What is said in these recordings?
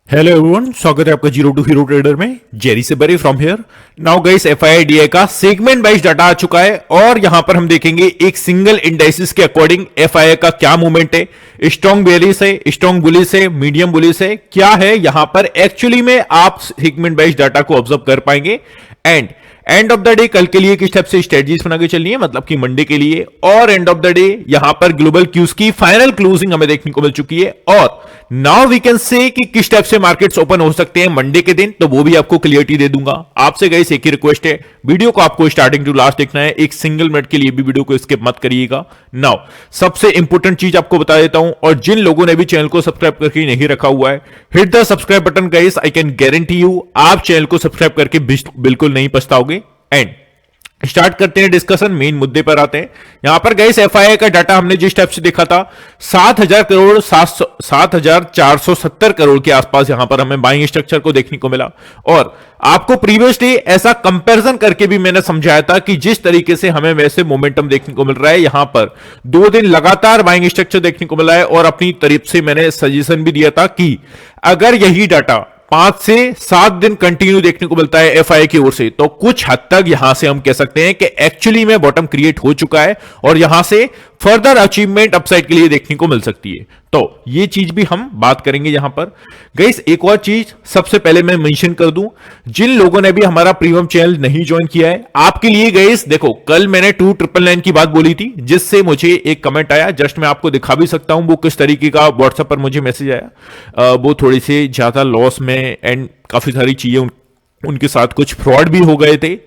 Hello everyone, स्वागत है आपका जीरो टू हीरो ट्रेडर में। जेरी से बरे फ्रॉम हियर। नाउ गाइस, एफआईआईडीआई का सेगमेंट वाइज डाटा आ चुका है और यहां पर हम देखेंगे एक सिंगल इंडाइसिस के अकॉर्डिंग एफआईआई का क्या मूवमेंट है। स्ट्रॉन्ग बेरिश है, स्ट्रॉन्ग बुलिश है, मीडियम बुलिश है, क्या है यहां पर एक्चुअली में आप सेगमेंट वाइज डाटा को ऑब्जर्व कर पाएंगे। एंड ऑफ द डे कल के लिए किस टाइप से स्ट्रेटजीज बना के चलनी है, मतलब कि मंडे के लिए। और एंड ऑफ द डे यहां पर ग्लोबल क्यूज की फाइनल क्लोजिंग हमें देखने को मिल चुकी है और नाउ वी कैन से कि किस टाइप से मार्केट्स ओपन हो सकते हैं मंडे के दिन, तो वो भी आपको क्लियरिटी दे दूंगा। आपसे गाइस एक ही रिक्वेस्ट है, वीडियो को आपको स्टार्टिंग टू लास्ट देखना है, एक सिंगल मिनट के लिए भी वीडियो को स्किप मत करिएगा। नाउ सबसे इंपॉर्टेंट चीज आपको बता देता हूं, और जिन लोगों ने भी चैनल को सब्सक्राइब करके नहीं रखा हुआ है, hit the subscribe button guys. I can guarantee you आप चैनल को सब्सक्राइब करके बिल्कुल नहीं पछताओगे। एंड स्टार्ट करते हैं डिस्कशन, मेन मुद्दे पर आते हैं। यहां पर गाइस एफआईआई का डाटा हमने जिस टाइप से देखा था 7,000 करोड़ 7,470 करोड़ के आसपास यहां पर हमें बाइंग स्ट्रक्चर को देखने को मिला। और आपको प्रीवियसली ऐसा कंपैरिजन करके भी मैंने समझाया था कि जिस तरीके से हमें वैसे मोमेंटम देखने को मिल रहा है, यहां पर 2 दिन लगातार बाइंग स्ट्रक्चर देखने को मिला है। और अपनी तरफ से मैंने सजेशन भी दिया था कि अगर यही डाटा 5 से 7 दिन कंटिन्यू देखने को मिलता है एफआईआई की ओर से, तो कुछ हद तक यहां से हम कह सकते हैं कि एक्चुअली में बॉटम क्रिएट हो चुका है और यहां से फर्दर अचीवमेंट अपसाइड के लिए देखने को मिल सकती है। तो ये चीज भी हम बात करेंगे यहां पर। गाइस एक और चीज सबसे पहले मैं मेंशन कर दूं, जिन लोगों ने भी हमारा प्रीमियम चैनल नहीं ज्वाइन किया है, आपके लिए गाइस देखो, कल मैंने 2,999 की बात बोली थी, जिससे मुझे एक कमेंट आया, जस्ट मैं आपको दिखा भी सकता हूं वो किस तरीके का व्हाट्सएप पर मुझे मैसेज आया। वो थोड़ी सी ज्यादा लॉस में एंड काफी सारी चीजें उनके साथ कुछ फ्रॉड भी हो गए थे।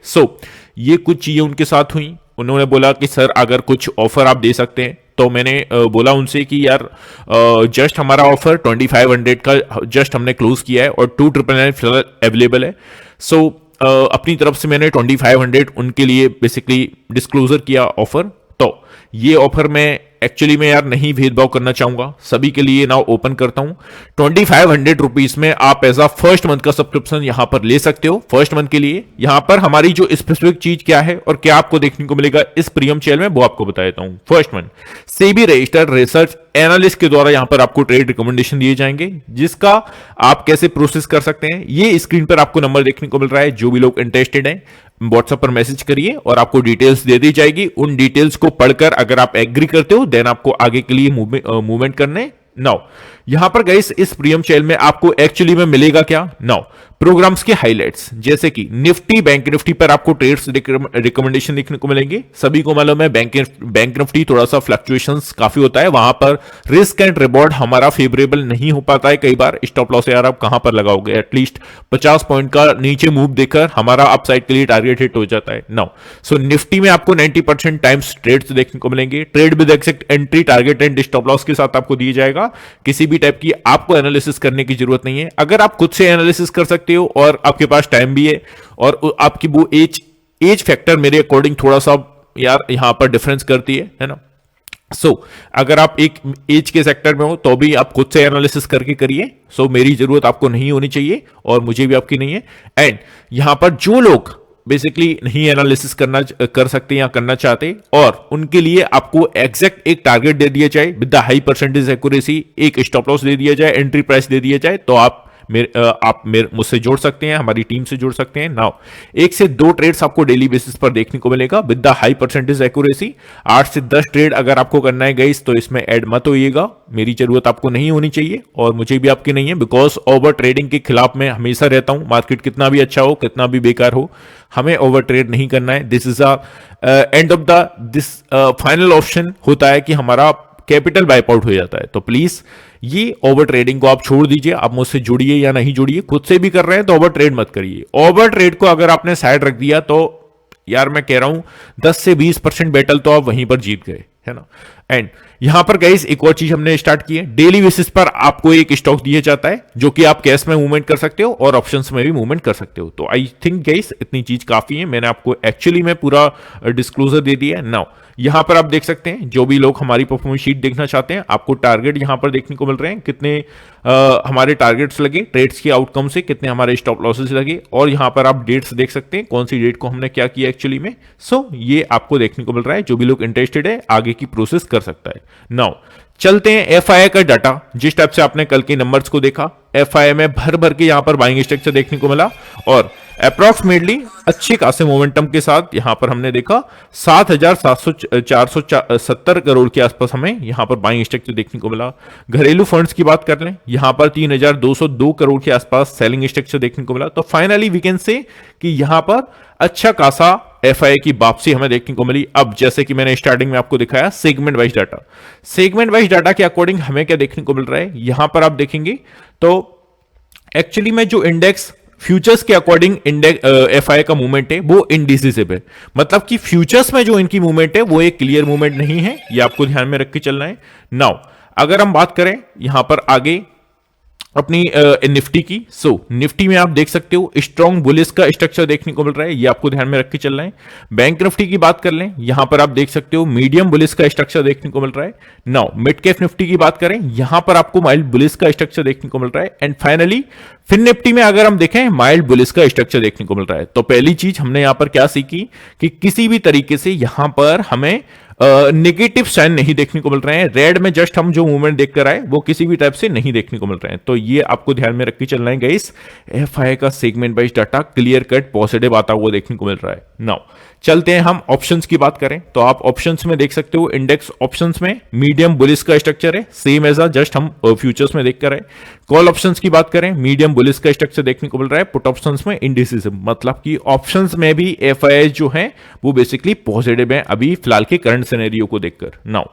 ये कुछ चीजें उनके साथ हुई। उन्होंने बोला कि सर अगर कुछ ऑफर आप दे सकते हैं, तो मैंने बोला उनसे कि यार जस्ट हमारा ऑफर 2500 का जस्ट हमने क्लोज किया है और 2,999 फिलहाल अवेलेबल है। अपनी तरफ से मैंने 2500 उनके लिए बेसिकली डिस्क्लोजर किया ऑफर। तो ये ऑफर मैं एक्चुअली में यार नहीं भेदभाव करना चाहूंगा, सभी के लिए नाउ ओपन करता हूं। 2500 रुपीज में आप एज अ फर्स्ट मंथ का सब्सक्रिप्शन यहां पर ले सकते हो। फर्स्ट मंथ के लिए यहां पर हमारी जो स्पेसिफिक चीज क्या है और क्या आपको देखने को मिलेगा इस प्रीमियम चैनल में, वो आपको बता देता हूं। First month SEBI registered research analyst के द्वारा यहां पर आपको ट्रेड रिकमेंडेशन दिए जाएंगे, जिसका आप कैसे प्रोसेस कर सकते हैं ये स्क्रीन पर आपको नंबर देखने को मिल रहा है। जो भी लोग इंटरेस्टेड हैं व्हाट्सएप पर मैसेज करिए और आपको डिटेल्स दे दी जाएगी। उन डिटेल्स को पढ़कर अगर आप एग्री करते हो देन आपको आगे के लिए मूवमेंट करने। नाउ यहां पर गाइस इस प्रीमियम चैनल में आपको एक्चुअली में मिलेगा क्या, नाउ प्रोग्राम्स के हाइलाइट्स, जैसे कि निफ्टी बैंक निफ्टी पर आपको ट्रेड्स रिकमेंडेशन देखने को मिलेंगे। सभी को मालूम है बैंक निफ्टी थोड़ा सा फ्लक्चुएशंस काफी होता है, वहां पर रिस्क एंड रिवॉर्ड हमारा फेवरेबल नहीं हो पाता है कई बार। स्टॉप लॉस यार आप कहां पर लगाओगे, एटलीस्ट 50 पॉइंट का नीचे मूव देकर हमारा अपसाइड के लिए टारगेट हिट हो जाता है। नाउ निफ्टी में आपको 90% टाइम्स ट्रेड्स देखने को मिलेंगे। Trade with exact entry target and stop loss के साथ आपको दिया जाएगा। किसी भी टाइप की आपको एनालिसिस करने की जरूरत नहीं है। अगर आप खुद से एनालिसिस कर सकते हो और आपके पास टाइम भी है और आपकी वो एज फैक्टर मेरे अकॉर्डिंग थोड़ा सा यार यहां पर डिफरेंस करती है ना। अगर आप एक एज के सेक्टर में हो तो भी आप खुद से एनालिसिस करके करिए। मेरी जरूरत आपको नहीं होनी चाहिए और मुझे भी आपकी नहीं है। एंड यहां पर जो लोग बेसिकली नहीं एनालिसिस कर सकते या करना चाहते, और उनके लिए आपको एग्जैक्ट एक टारगेट दे दिया जाए with the high percentage accuracy, एक स्टॉप लॉस दे दिया जाए, एंट्री प्राइस दे दिया जाए, तो आप मुझसे जोड़ सकते हैं, हमारी टीम से जोड़ सकते हैं। नाउ 1 से 2 ट्रेड्स आपको डेली बेसिस पर देखने को मिलेगा with the high percentage accuracy. 8 से 10 ट्रेड अगर आपको करना है गाइस, तो इसमें ऐड मत होइएगा, मेरी जरूरत आपको नहीं होनी चाहिए और मुझे भी आपकी नहीं है, बिकॉज ओवर ट्रेडिंग के खिलाफ मैं हमेशा रहता हूं। मार्केट कितना भी अच्छा हो, कितना भी बेकार हो, हमें ओवर ट्रेड नहीं करना है। This is end of the this final option होता है कि हमारा कैपिटल वाइप आउट हो जाता है। तो प्लीज ये ओवर ट्रेडिंग को आप छोड़ दीजिए। आप मुझसे जुड़िए या नहीं जुड़िए, खुद से भी कर रहे हैं तो ओवर ट्रेड मत करिए। ओवर ट्रेड को अगर आपने साइड रख दिया तो यार मैं कह रहा हूं 10 से 20% बैटल तो आप वहीं पर जीत गए, है ना। एंड यहां पर गाइस एक और चीज हमने स्टार्ट की है, डेली बेसिस पर आपको एक स्टॉक दिया जाता है जो कि आप कैश में मूवमेंट कर सकते हो और ऑप्शंस में भी मूवमेंट कर सकते हो। तो आई थिंक गाइस इतनी चीज काफी है, मैंने आपको एक्चुअली में पूरा डिस्क्लोजर दे दिया है। नाउ यहां पर आप देख सकते हैं, जो भी लोग हमारी परफॉर्मेंस शीट देखना चाहते हैं, आपको टारगेट यहां पर देखने को मिल रहे हैं, कितने हमारे टारगेट्स लगे ट्रेड्स के आउटकम से, कितने हमारे स्टॉप लॉसेस लगे, और यहां पर आप डेट्स देख सकते हैं कौन सी डेट को हमने क्या किया एक्चुअली में। ये आपको देखने को मिल रहा है। जो भी लोग इंटरेस्टेड है आगे की प्रोसेस कर सकता है। नाउ चलते हैं एफआईआई का डाटा। जिस टाइप से आपने कल के नंबर्स को देखा, एफआईआई में भर भर के यहां पर बाइंग स्ट्रक्चर देखने को मिला और अप्रॉक्सीमेटली अच्छे खासे मोमेंटम के साथ यहां पर हमने देखा 7,470 करोड़ के आसपास हमें यहां पर बाइंग स्ट्रक्चर देखने को मिला। घरेलू फंड्स की बात कर लें, यहां पर 3,202 करोड़ के आसपास सेलिंग स्ट्रक्चर देखने को मिला। तो फाइनली वी कैन से कि यहां पर अच्छा खासा एफआईआई की वापसी हमें देखने को मिली। अब जैसे कि मैंने स्टार्टिंग में आपको दिखाया सेगमेंट वाइज डाटा के अकॉर्डिंग हमें क्या देखने को मिल रहा है, यहां पर आप देखेंगे तो एक्चुअली में जो इंडेक्स फ्यूचर्स के अकॉर्डिंग इंडेक्स एफआईआई का मूवमेंट है वो इनडिसिसिव है। मतलब कि फ्यूचर्स में जो इनकी मूवमेंट है वो एक क्लियर मूवमेंट नहीं है, ये आपको ध्यान में रख के चलना है। नाउ अगर हम बात करें यहां पर आगे अपनी निफ्टी की, निफ्टी में आप देख सकते हो स्ट्रॉन्ग बुलिश का स्ट्रक्चर देखने को मिल रहा है, ये आपको ध्यान में रख के चलना है। बैंक निफ्टी की बात कर लें, यहां पर आप देख सकते हो मीडियम बुलिश का स्ट्रक्चर देखने को मिल रहा है। नाउ मिड कैप निफ्टी की बात करें, यहां पर आपको माइल्ड बुलिश का स्ट्रक्चर देखने को मिल रहा है। एंड फाइनली फिन निफ्टी में अगर हम देखें माइल्ड बुलिश का स्ट्रक्चर देखने को मिल रहा है। तो पहली चीज हमने यहां पर क्या सीखी कि किसी भी तरीके से यहां पर हमें नेगेटिव साइन नहीं देखने को मिल रहे हैं। रेड में जस्ट हम जो मूवमेंट देख कर आए वो किसी भी टाइप से नहीं देखने को मिल रहे हैं। तो ये आपको ध्यान में रख के चलना है गाइस। एफआईआई का segment wise data clear cut positive आता हुआ देखने को मिल रहा है। नाउ चलते हैं हम ऑप्शंस की बात करें तो आप ऑप्शंस में देख सकते हो इंडेक्स ऑप्शंस में मीडियम बुलिश का स्ट्रक्चर है, सेम एज जस्ट हम फ्यूचर्स में देख कर आए। कॉल ऑप्शंस की बात करें मीडियम बुलिश का स्ट्रक्चर देखने को मिल रहा है। पुट ऑप्शंस में इंडिसिसिव, मतलब कि ऑप्शंस में भी एफआईआई जो है वो बेसिकली पॉजिटिव है अभी फिलहाल के करंट सिनेरियो को देखकर। नाउ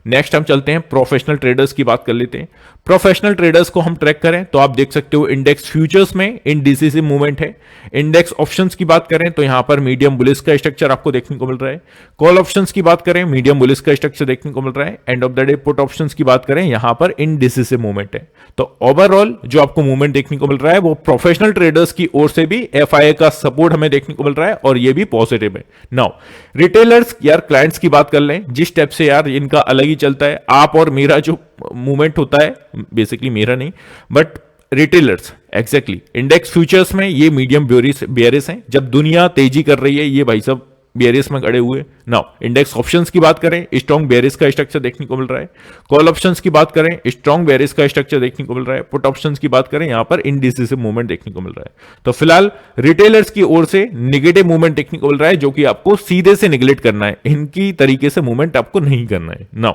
नेक्स्ट हम चलते हैं प्रोफेशनल ट्रेडर्स की बात कर लेते हैं। प्रोफेशनल ट्रेडर्स को हम ट्रैक करें तो आप देख सकते हो इंडेक्स फ्यूचर्स में इंडिसिसिव मूवमेंट है। इंडेक्स ऑप्शंस की बात करें तो यहां पर मीडियम बुलिश का स्ट्रक्चर आपको देखने को मिल रहा है। कॉल ऑप्शंस की बात करें मीडियम बुलिश का स्ट्रक्चर देखने को मिल रहा है। End of the day put options की बात करें यहां पर इंडिसिसिव मूवमेंट है। तो ओवरऑल जो आपको मूवमेंट देखने को मिल रहा है वो प्रोफेशनल ट्रेडर्स की ओर से भी एफआईआई का सपोर्ट हमें देखने को मिल रहा है और ये भी पॉजिटिव है। नाउ रिटेलर्स यार क्लाइंट्स की बात कर लें, जिस स्टेप से यार इनका अलग ही चलता है। आप और मेरा जो मूवमेंट होता है, बेसिकली मेरा नहीं but retailers exactly index futures में ये मीडियम बेयरिश हैं। जब दुनिया तेजी कर रही है ये भाई साहब बेयरिश में खड़े हुए। नाउ इंडेक्स ऑप्शंस की बात करें स्ट्रॉन्ग बेयरिश का स्ट्रक्चर देखने को मिल रहा है। कॉल ऑप्शंस की बात करें स्ट्रॉन्ग बेयरिश का स्ट्रक्चर देखने को मिल रहा है। पुट ऑप्शंस की बात करें यहां पर इंडिसिसिव मूवमेंट देखने को मिल रहा है। तो फिलहाल रिटेलर्स की ओर से नेगेटिव मूवमेंट देखने को मिल रहा है जो कि आपको सीधे से निगलेक्ट करना है, इनकी तरीके से मूवमेंट आपको नहीं करना है। नाउ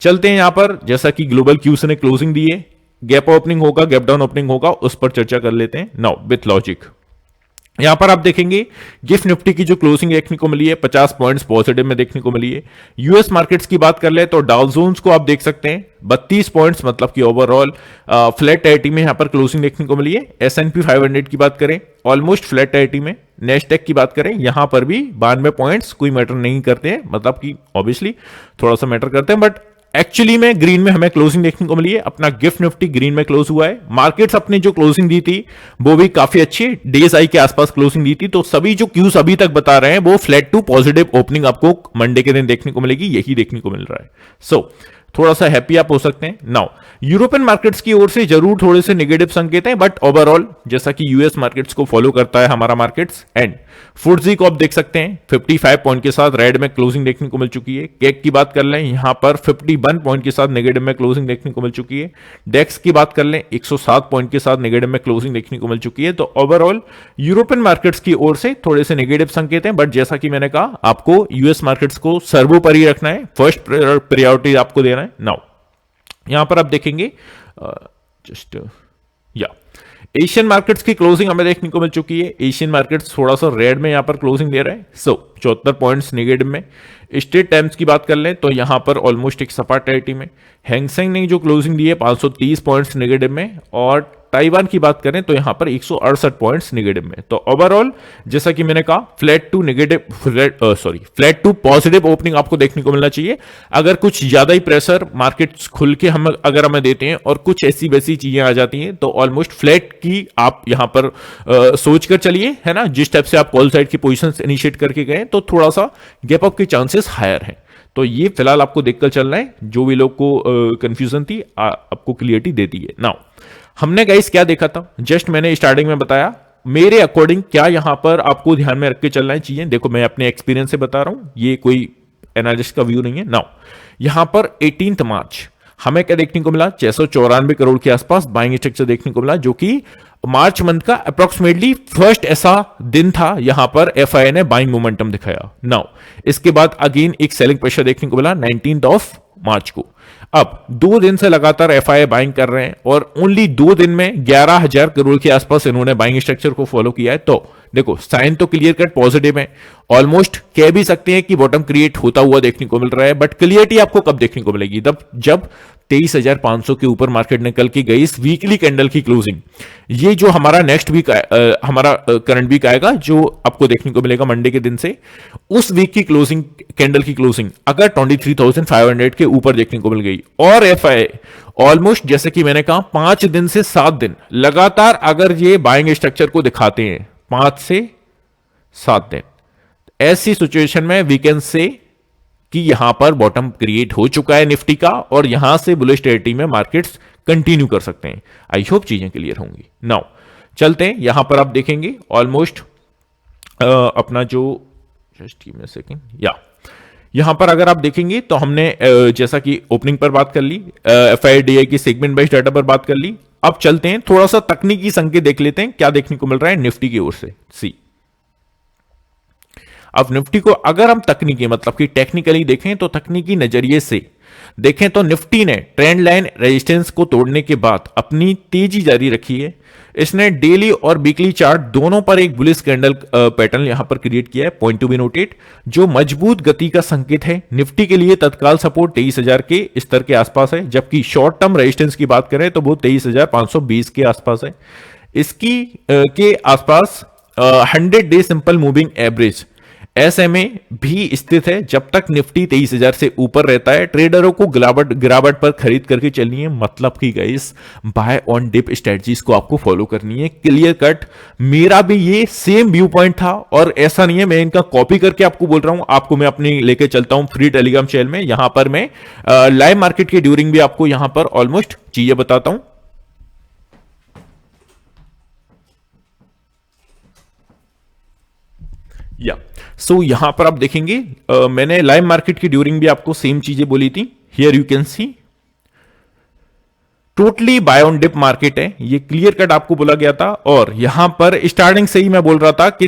चलते हैं यहां पर, जैसा कि ग्लोबल क्यूज ने क्लोजिंग दी है, गैप ओपनिंग होगा गैप डाउन ओपनिंग होगा उस पर चर्चा कर लेते हैं। नाउ विथ लॉजिक यहां पर आप देखेंगे गिफ्ट निफ्टी की जो क्लोजिंग देखने को मिली है 50 पॉइंट्स पॉजिटिव में देखने को मिली है। यूएस मार्केट्स की बात कर ले तो डाउ जोन्स को आप देख सकते हैं 32 पॉइंट्स, मतलब कि ओवरऑल फ्लैट टेरिटरी में यहां पर क्लोजिंग देखने को मिली है। S&P 500 की बात करें ऑलमोस्ट फ्लैट टेरिटरी में। नेस्डेक की बात करें यहां पर भी 92 पॉइंट्स कोई मैटर नहीं करते हैं, मतलब कि ऑब्वियसली थोड़ा सा मैटर करते हैं बट एक्चुअली में ग्रीन में हमें क्लोजिंग देखने को मिली है। अपना गिफ्ट निफ्टी ग्रीन में क्लोज हुआ है। मार्केट्स अपनी जो क्लोजिंग दी थी वो भी काफी अच्छी डेज आई के आसपास क्लोजिंग दी थी। तो सभी जो क्यूज अभी तक बता रहे हैं वो फ्लैट टू पॉजिटिव ओपनिंग आपको मंडे के दिन देखने को मिलेगी, यही देखने को मिल रहा है। सो थोड़ा सा हैप्पी आप हो सकते हैं। नाउ यूरोपियन मार्केट्स की ओर से जरूर थोड़े से नेगेटिव संकेत हैं बट ओवरऑल जैसा कि यूएस मार्केट्स को फॉलो करता है हमारा मार्केट्स। एंड फुटजी को आप देख सकते हैं 55 पॉइंट के साथ रेड में क्लोजिंग देखने को मिल चुकी है। केक की बात कर लें यहां पर 51 पॉइंट के साथ नेगेटिव में क्लोजिंग देखने को मिल चुकी है। डेक्स की बात कर लें 107 पॉइंट के साथ नेगेटिव में क्लोजिंग देखने को मिल चुकी है। तो ओवरऑल यूरोपियन मार्केट्स की ओर से थोड़े से नेगेटिव संकेत हैं बट जैसा कि मैंने कहा आपको यूएस मार्केट्स को सर्वोपरि रखना है, फर्स्ट प्रायोरिटी आपको देना है। नाउ यहां पर आप देखेंगे एशियन मार्केट्स की क्लोजिंग हमें देखने को मिल चुकी है। एशियन मार्केट्स थोड़ा सा रेड में यहां पर क्लोजिंग दे रहा है। 74 पॉइंट्स नेगेटिव में। स्ट्रेट टाइम्स की बात कर लें तो यहां पर ऑलमोस्ट एक सपाट टेरिटरी में। हैंगसेंग ने जो क्लोजिंग दी है 530 पॉइंट्स नेगेटिव में और ताइवान की बात करें तो यहां पर 168 पॉइंट्स नेगेटिव में। तो ओवरऑल जैसा कि मैंने कहा फ्लैट टू पॉजिटिव ओपनिंग आपको देखने को मिलना चाहिए। अगर कुछ ज्यादा ही प्रेशर मार्केट्स खुल के हमें देते हैं और कुछ ऐसी वैसी चीजें आ जाती हैं तो ऑलमोस्ट फ्लैट की आप यहां पर सोच कर चलिए, है ना। जिस टाइप से आप कॉल साइड की पोजीशन इनिशिएट करके गए तो थोड़ा सा गैप अप के चांसेस हायर हैं। तो ये फिलहाल आपको देखकर चलना है। जो भी लोग को कंफ्यूजन थी आपको क्लियरिटी दे दी है। नाउ हमने गाइस क्या देखा था, जस्ट मैंने स्टार्टिंग में बताया मेरे अकॉर्डिंग क्या यहां पर आपको ध्यान में रख के चलना है चीजें। देखो मैं अपने एक्सपीरियंस से बता रहा हूं, ये कोई एनालिस्ट का व्यू नहीं है। नाउ यहां पर 18 मार्च हमें क्या देखने को मिला, 694 करोड़ के आसपास बाइंग स्ट्रक्चर देखने को मिला, जो कि मार्च मंथ का अप्रोक्सीमेटली फर्स्ट ऐसा दिन था यहां पर एफआईआई ने बाइंग मोमेंटम दिखाया। नाउ इसके बाद अगेन एक सेलिंग प्रेशर देखने को मिला 19 ऑफ मार्च को। अब 2 दिन से लगातार एफआईआई बाइंग कर रहे हैं और ओनली 2 दिन में 11,000 करोड़ के आसपास इन्होंने बाइंग स्ट्रक्चर को फॉलो किया है। तो देखो साइन तो क्लियर कट पॉजिटिव है, ऑलमोस्ट कह भी सकते हैं कि बॉटम क्रिएट होता हुआ देखने को मिल रहा है। बट क्लियरिटी आपको कब देखने को मिलेगी, जब 23,500 के ऊपर मार्केट निकल के गई इस वीकली कैंडल की क्लोजिंग। ये जो हमारा नेक्स्ट वीक हमारा करंट वीक आएगा, जो आपको देखने को मिलेगा मंडे के दिन से, उस वीक की क्लोजिंग कैंडल की क्लोजिंग अगर 23,500 के ऊपर देखने को मिल गई और एफआईआई ऑलमोस्ट जैसे कि मैंने कहा 5 दिन से 7 दिन लगातार अगर ये बाइंग स्ट्रक्चर को दिखाते हैं 5 से 7 दिन, ऐसी सिचुएशन में वी कैन से कि यहां पर बॉटम क्रिएट हो चुका है निफ्टी का और यहां से बुलिश टेरिटरी में मार्केट्स कंटिन्यू कर सकते हैं। आई होप चीजें क्लियर होंगी। नाउ चलते हैं, यहां पर आप देखेंगे ऑलमोस्ट अपना जो just give me a second, या यहां पर अगर आप देखेंगे तो हमने जैसा कि ओपनिंग पर बात कर ली, एफआईडीआई की सेगमेंट वाइज डाटा पर बात कर ली। अब चलते हैं थोड़ा सा तकनीकी संकेत देख लेते हैं क्या देखने को मिल रहा है निफ्टी की ओर से। सी, अब निफ्टी को अगर हम तकनीकी मतलब कि टेक्निकली देखें तो तकनीकी नजरिए से देखें तो निफ्टी ने ट्रेंड लाइन रेजिस्टेंस को तोड़ने के बाद अपनी तेजी जारी रखी है। इसने डेली और वीकली चार्ट दोनों पर एक बुलिश कैंडल पैटर्न यहां पर क्रिएट किया है, पॉइंट टू बी नोटेड, जो मजबूत गति का संकेत है। निफ्टी के लिए तत्काल सपोर्ट 23,000 के स्तर के आसपास है, जबकि शॉर्ट टर्म रेजिस्टेंस की बात करें तो वो 23,520 के आसपास है। इसकी के आसपास 100 day simple moving average SMA भी स्थित है। जब तक निफ्टी 23,000 से ऊपर रहता है ट्रेडरों को गिरावट पर खरीद करके चलनी है, मतलब कि guys buy on dip strategies को आपको फॉलो करनी है। क्लियर कट मेरा भी ये सेम व्यू पॉइंट था और ऐसा नहीं है मैं इनका कॉपी करके आपको बोल रहा हूं, आपको मैं अपनी लेके चलता हूं फ्री टेलीग्राम चैनल में। यहां पर मैं लाइव मार्केट के ड्यूरिंग भी आपको यहां पर ऑलमोस्ट चीजें बताता हूं। या सो यहां पर आप देखेंगे मैंने लाइव मार्केट की ड्यूरिंग भी आपको सेम चीजें बोली थी। Here you can see totally buy on dip market है, ये क्लियर कट आपको बोला गया था। और यहां पर स्टार्टिंग से ही मैं बोल रहा था कि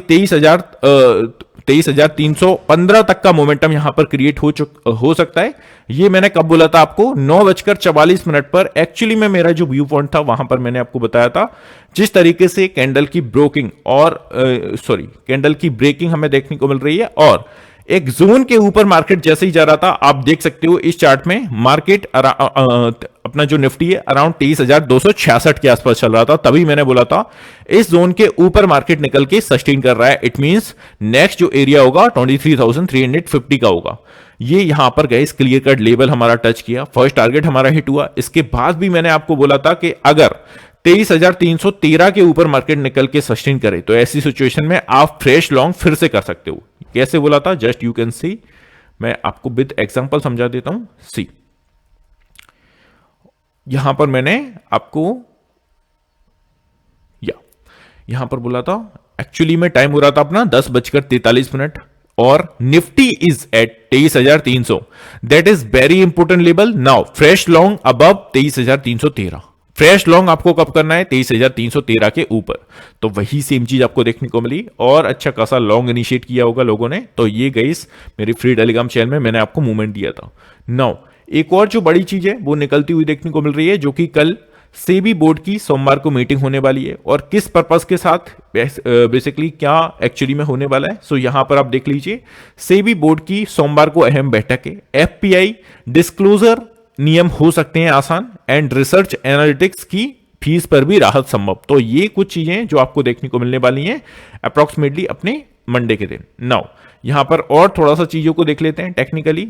23,315 तक का मोमेंटम यहां पर क्रिएट हो सकता है। ये मैंने कब बोला था आपको, 9:44 पर। एक्चुअली में मेरा जो व्यू पॉइंट था वहां पर मैंने आपको बताया था जिस तरीके से कैंडल की ब्रोकिंग और कैंडल की ब्रेकिंग हमें देखने को मिल रही है और एक जोन के ऊपर मार्केट जैसे ही जा रहा था, आप देख सकते हो इस चार्ट में मार्केट अपना जो निफ्टी है अराउंड 23,266 के आसपास चल रहा था। तभी मैंने बोला था इस जोन के ऊपर मार्केट निकल के सस्टेन कर रहा है, इट मींस नेक्स्ट जो एरिया होगा 23,350 का होगा। ये यहां पर गए क्लियर कट लेवल हमारा टच किया, फर्स्ट टारगेट हमारा हिट हुआ। इसके बाद भी मैंने आपको बोला था कि अगर 23,313 के ऊपर मार्केट निकल के सस्टेन करे तो ऐसी सिचुएशन में आप फ्रेश लॉन्ग फिर से कर सकते हो। कैसे बोला था, जस्ट यू कैन सी, मैं आपको विद एग्जांपल समझा देता हूं। सी, यहां पर मैंने आपको यहां पर बोला था, एक्चुअली में टाइम हो रहा था अपना 10:43 और Nifty is at 23,300, that is very important level. Now fresh long above 23,313, fresh long आपको कब करना है, 23,313 के ऊपर। तो वही सेम चीज आपको देखने को मिली और अच्छा खासा लॉन्ग इनिशिएट किया होगा लोगों ने। तो ये गाइस मेरी फ्री टेलीग्राम चैनल में मैंने आपको मूवमेंट दिया था। नाउ एक और जो बड़ी चीज है वो निकलती हुई देखने को मिल रही है, जो कि कल सेबी बोर्ड की सोमवार को मीटिंग होने वाली है और किस पर्पस के साथ बेसिकली क्या एक्चुअली में होने वाला है। सो यहां पर आप देख लीजिए, सेबी बोर्ड की सोमवार को अहम बैठक है। एफपीआई डिस्क्लोजर नियम हो सकते हैं आसान एंड रिसर्च एनालिटिक्स की फीस पर भी राहत संभव। तो ये कुछ चीजें जो आपको देखने को मिलने वाली हैं अप्रोक्सीमेटली अपने मंडे के दिन। नाउ यहां पर और थोड़ा सा चीजों को देख लेते हैं टेक्निकली।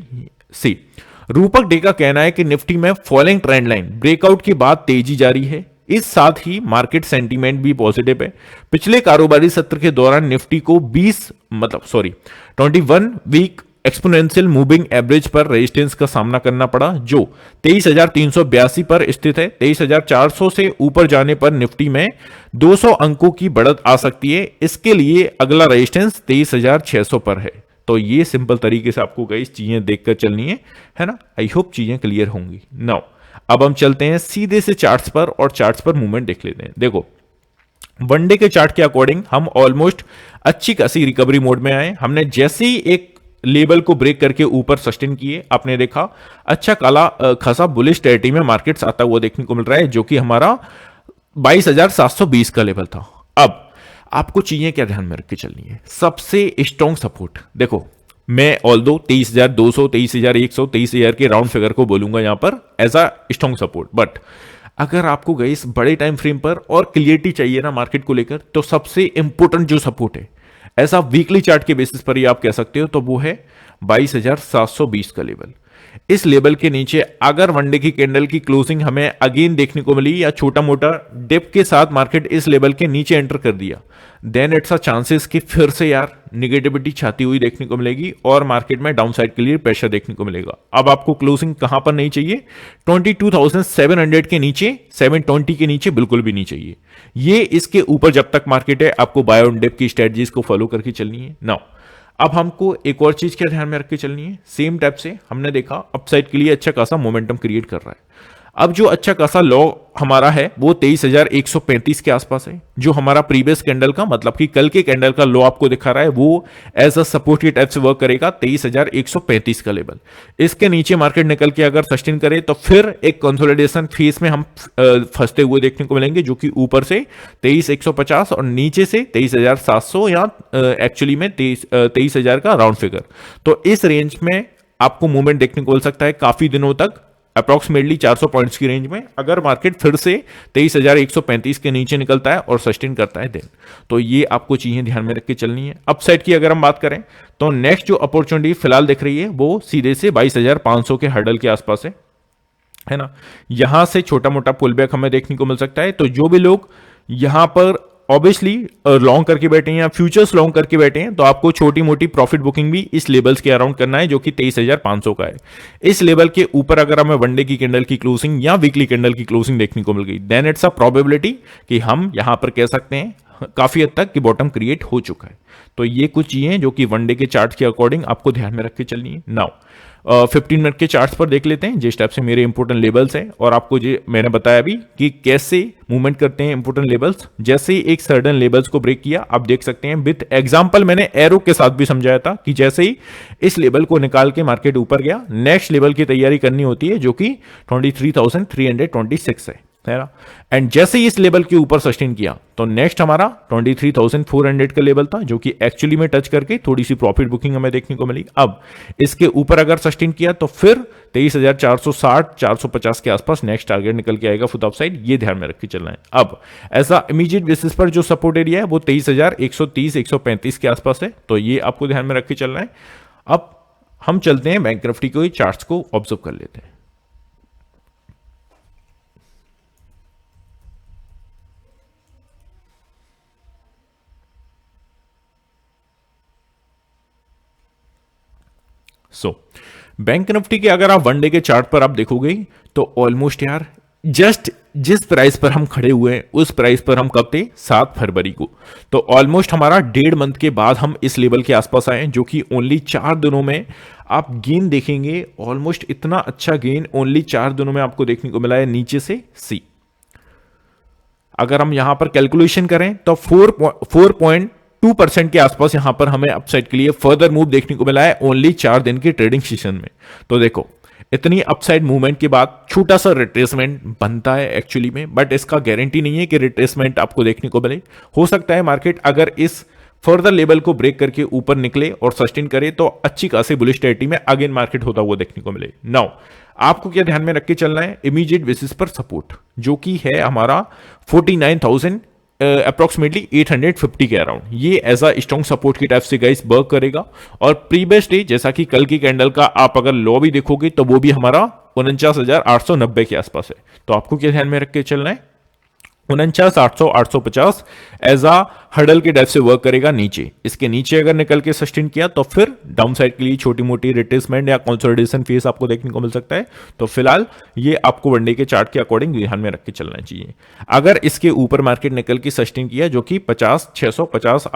सी, रूपक डे का कहना है कि निफ्टी में फॉलिंग ट्रेंड लाइन ब्रेकआउट के बाद तेजी जारी है, इस साथ ही मार्केट सेंटीमेंट भी पॉजिटिव है। पिछले कारोबारी सत्र के दौरान निफ्टी को 21 वीक एक्सपोनेंशियल मूविंग एवरेज पर रेजिस्टेंस का सामना करना पड़ा, जो 23,382 पर स्थित है। 23,400 से ऊपर जाने पर निफ्टी में 200 अंकों की बढ़त आ सकती है। इसके लिए अगला रेजिस्टेंस 23,600 पर है। तो ये सिंपल तरीके से आपको कई चीजें देखकर चलनी है ना। आई होप चीजें क्लियर होंगी। नाउ अब हम चलते हैं सीधे से चार्ट्स पर और चार्ट्स पर मूवमेंट देख लेते हैं। देखो, वनडे के चार्ट के अकॉर्डिंग हम ऑलमोस्ट अच्छी खासी रिकवरी मोड में आए। हमने जैसे ही एक लेवल को ब्रेक करके ऊपर सस्टेन किए, आपने देखा अच्छा काला खासा बुलिश टेरिटरी में मार्केट्स आता हुआ देखने को मिल रहा है, जो कि हमारा 22,720 का लेवल था। अब आपको चीजें क्या ध्यान में रख के चलनी है? सबसे स्ट्रॉन्ग सपोर्ट देखो, मैं ऑल दो 23,200, 23,100, 23,000 के राउंड फिगर को बोलूंगा यहां पर as a strong support. But अगर आपको गई इस बड़े टाइम फ्रेम पर और क्लियरिटी चाहिए ना मार्केट को लेकर, तो सबसे इंपॉर्टेंट जो सपोर्ट है ऐसा वीकली चार्ट के बेसिस पर ही आप कह सकते हो, तो वो है 22,720 का लेवल। इस लेवल के नीचे अगर वनडे की कैंडल की क्लोजिंग हमें अगेन देखने को मिली या छोटा मोटा डिप के साथ मार्केट इस लेवल के नीचे एंटर कर दिया, देन इट्स अ चांसेस कि फिर से यार निगेटिविटी छाती हुई देखने को मिलेगी और मार्केट में डाउनसाइड के लिए प्रेशर देखने को मिलेगा। अब आपको क्लोजिंग कहां पर नहीं चाहिए? 22,700 के नीचे, 720 के नीचे बिल्कुल भी नहीं चाहिए। ये इसके ऊपर जब तक मार्केट है, आपको बाय ऑन डिप की स्ट्रेटजीज को फॉलो करके चलनी है। नाउ अब हमको एक और चीज क्या ध्यान में रख के चलनी है? सेम टाइप से हमने देखा अपसाइड के लिए अच्छा खासा मोमेंटम क्रिएट कर रहा है। अब जो अच्छा खासा लो हमारा है वो 23,135 के आसपास है, जो हमारा प्रीवियस कैंडल का मतलब कि कल के कैंडल का लो आपको दिखा रहा है, वो एज अ सपोर्ट की टाइप से वर्क करेगा 23,135 का लेवल। इसके नीचे मार्केट निकल के अगर सस्टेन करे तो फिर एक कंसोलिडेशन फेज में हम फंसते हुए देखने को मिलेंगे, जो कि ऊपर से 23,150 और नीचे से 23,700 या एक्चुअली में 23,000 का राउंड फिगर। तो इस रेंज में आपको मूवमेंट देखने को मिल सकता है काफी दिनों तक, अप्रॉक्सीमेटली 400 पॉइंट्स की रेंज में। अगर मार्केट फिर से 23,135 के नीचे निकलता है और सस्टेन करता है देन, तो ये आपको चीजें ध्यान में रख के चलनी है। अपसाइड की अगर हम बात करें तो नेक्स्ट जो अपॉर्चुनिटी फिलहाल दिख रही है वो सीधे से 22,500 के हर्डल के आसपास है ना। यहां से छोटा मोटा पुल बैक हमें देखने को मिल सकता है। तो जो भी लोग यहां पर ऑब्वियसली लॉन्ग करके बैठे हैं या फ्यूचर्स लॉन्ग करके बैठे हैं, तो आपको छोटी मोटी प्रॉफिट बुकिंग भी इस लेवल्स के अराउंड करना है, जो कि 23,500 का है। इस लेवल के ऊपर अगर हमें वनडे की कैंडल की क्लोजिंग या वीकली कैंडल की क्लोजिंग देखने को मिल गई, देन इट्स अ प्रोबेबिलिटी कि हम यहां पर कह सकते हैं काफी हद तक कि बॉटम क्रिएट हो चुका है। तो ये कुछ चीजें जो कि वनडे के चार्ट के अकॉर्डिंग आपको ध्यान में रख के चलनी है। नाउ 15 मिनट के चार्ट्स पर देख लेते हैं जिस टाइप से मेरे इंपोर्टेंट लेवल्स हैं, और आपको जो मैंने बताया भी कि कैसे मूवमेंट करते हैं इंपोर्टेंट लेवल्स। जैसे ही एक सर्टेन लेवल्स को ब्रेक किया, आप देख सकते हैं विद एग्जांपल मैंने एरो के साथ भी समझाया था कि जैसे ही इस लेवल को निकाल के मार्केट ऊपर गया, नेक्स्ट लेवल की तैयारी करनी होती है, जो कि 23,326 है ना। एंड जैसे ही इस लेवल के ऊपर सस्टेन किया तो नेक्स्ट हमारा 23,400 का लेवल था, जो कि एक्चुअली में टच करके थोड़ी सी प्रॉफिट बुकिंग हमें देखने को मिली। अब इसके ऊपर अगर सस्टेन किया तो फिर 23,460 450 के आसपास नेक्स्ट टारगेट निकल के आएगा फुट अपसाइड, ये ध्यान में रख के चलना है। अब ऐसा इमीडिएट बेसिस पर जो सपोर्ट एरिया है वो 23,130 135 के आसपास है, तो ये आपको ध्यान में रख के चलना है। अब हम चलते हैं बैंक निफ्टी के चार्ट्स को ऑब्जर्व कर लेते हैं। बैंक निफ्टी के अगर आप वनडे के चार्ट पर आप देखोगे तो ऑलमोस्ट यार जस्ट जिस प्राइस पर हम खड़े हुए हैं उस प्राइस पर हम कब थे? 7 फरवरी को। तो ऑलमोस्ट हमारा 1.5 मंथ के बाद हम इस लेवल के आसपास आए, जो कि ओनली 4 दिनों में आप गेन देखेंगे। ऑलमोस्ट इतना अच्छा गेन ओनली 4 दिनों में आपको देखने को मिला है नीचे से सी। अगर हम यहां पर कैलकुलेशन करें तो 4.2% के आसपास यहां पर हमें अपसाइड के लिए फर्दर मूव देखने को मिला है ओनली 4 दिन की ट्रेडिंग सेशन में। तो देखो इतनी अपसाइड मूवमेंट के बाद छोटा सा रिट्रेसमेंट बनता है एक्चुअली में, बट इसका गारंटी नहीं है कि रिट्रेसमेंट आपको देखने को मिले। हो सकता है मार्केट अगर इस फर्दर लेवल को ब्रेक करके ऊपर निकले और सस्टेन करे तो अच्छी खासी बुलिश टेरिटरी में अगेन मार्केट होता हुआ देखने को मिले। नाउ आपको क्या ध्यान में रख के चलना है? इमीडिएट बेसिस पर सपोर्ट जो कि है हमारा 49,000 अप्रोक्सीमेटली 850 के अराउंड, ये एज अ स्ट्रॉन्ग सपोर्ट की टाइप से गाइस वर्क करेगा। और प्रीवियस डे जैसा कि कल की कैंडल का आप अगर लो भी देखोगे तो वो भी हमारा 49,890 के आसपास है। तो आपको क्या ध्यान में रख के चलना है? 49,800 850 एज आ हडल के टाइप से वर्क करेगा नीचे। इसके नीचे अगर निकल के सस्टेन किया तो फिर डाउन साइड के लिए छोटी मोटी रिट्रेसमेंट या कंसोलिडेशन फेस आपको देखने को मिल सकता है। तो फिलहाल ये आपको वनडे के चार्ट के अकॉर्डिंग ध्यान में रख के चलना चाहिए। अगर इसके ऊपर मार्केट निकल के सस्टेन किया जो कि 50 650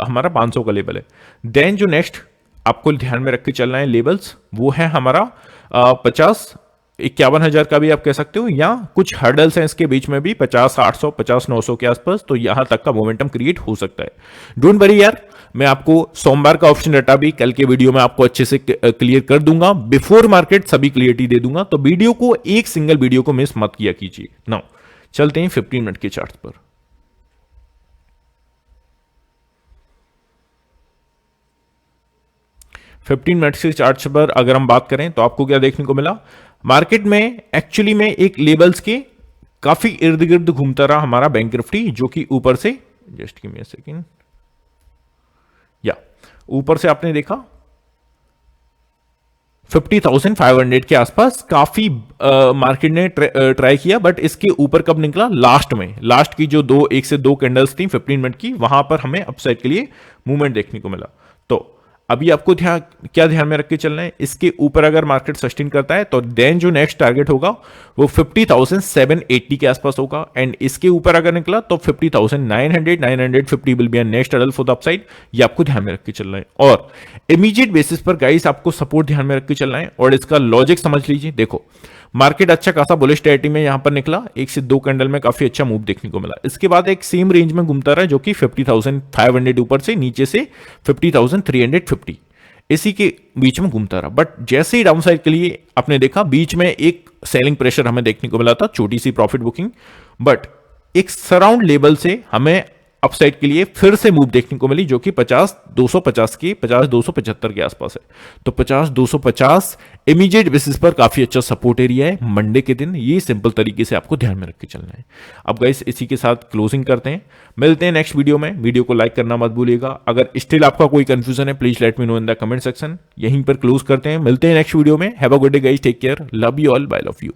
हमारा 500 का लेवल है, देन जो नेक्स्ट आपको ध्यान में रख के चलना है लेवल्स वो है हमारा 50 51,000 का भी आप कह सकते हो, या कुछ हर्डल्स हैं इसके बीच में भी 50,800, 50,900 के आसपास, तो यहां तक का मोमेंटम क्रिएट हो सकता है। डोंट वरी यार, मैं आपको सोमवार का ऑप्शन डाटा भी कल के वीडियो में आपको अच्छे से क्लियर कर दूंगा, बिफोर मार्केट सभी क्लियरिटी दे दूंगा, तो वीडियो को, एक सिंगल वीडियो को मिस मत किया कीजिए। नाउ चलते हैं 15 मिनट के चार्ट पर। 15 मिनट के चार्ट पर अगर हम बात करें तो आपको क्या देखने को मिला, मार्केट में एक्चुअली में एक लेवल्स के काफी इर्द गिर्द घूमता रहा हमारा बैंक निफ्टी, जो कि ऊपर से, just give me a second, या ऊपर से आपने देखा 50,500 के आसपास काफी मार्केट ने ट्राई किया, बट इसके ऊपर कब निकला, लास्ट में, लास्ट की जो एक से दो कैंडल्स थी 15 मिनट की, वहां पर हमें अपसाइड के लिए मूवमेंट देखने को मिला। तो अभी आपको क्या ध्यान में रख के चलना है, इसके ऊपर अगर मार्केट सस्टेन करता है तो देन जो नेक्स्ट टारगेट होगा वो 50,780 के आसपास होगा, एंड इसके ऊपर अगर निकला तो 50,900, 950 will be next level for the upside. ये आपको ध्यान में रख के चलना है, और इमीडिएट बेसिस पर गाइस आपको सपोर्ट ध्यान में रख के चलना है, और इसका लॉजिक समझ लीजिए। देखो मार्केट अच्छा खासा बुलिश टेरिटरी में यहां पर निकला, एक से दो कैंडल में काफी अच्छा मूव देखने को मिला, इसके बाद एक सेम रेंज में घूमता रहा जो कि 50,500 ऊपर से नीचे से 50,350 इसी के बीच में घूमता रहा, बट जैसे ही डाउन साइड के लिए आपने देखा बीच में एक सेलिंग प्रेशर हमें देखने को मिला था, छोटी सी प्रॉफिट बुकिंग, बट एक सराउंड लेवल से हमें अपसाइड के लिए फिर से मूव देखने को मिली, जो कि 50,250 के 50,275 के आसपास है। तो 50,250 इमीडिएट बेसिस पर काफी अच्छा सपोर्ट एरिया है मंडे के दिन, ये सिंपल तरीके से आपको ध्यान में रख के चलना है। अब गाइस इसी के साथ क्लोजिंग करते हैं, मिलते हैं नेक्स्ट वीडियो में। वीडियो को लाइक करना मत भूलिएगा, अगर स्टिल आपका कोई कंफ्यूजन है please let me know in the comment section. यहीं पर क्लोज करते हैं, मिलते हैं नेक्स्ट वीडियो में। Have a good day guys, take care, love you all, bye love you.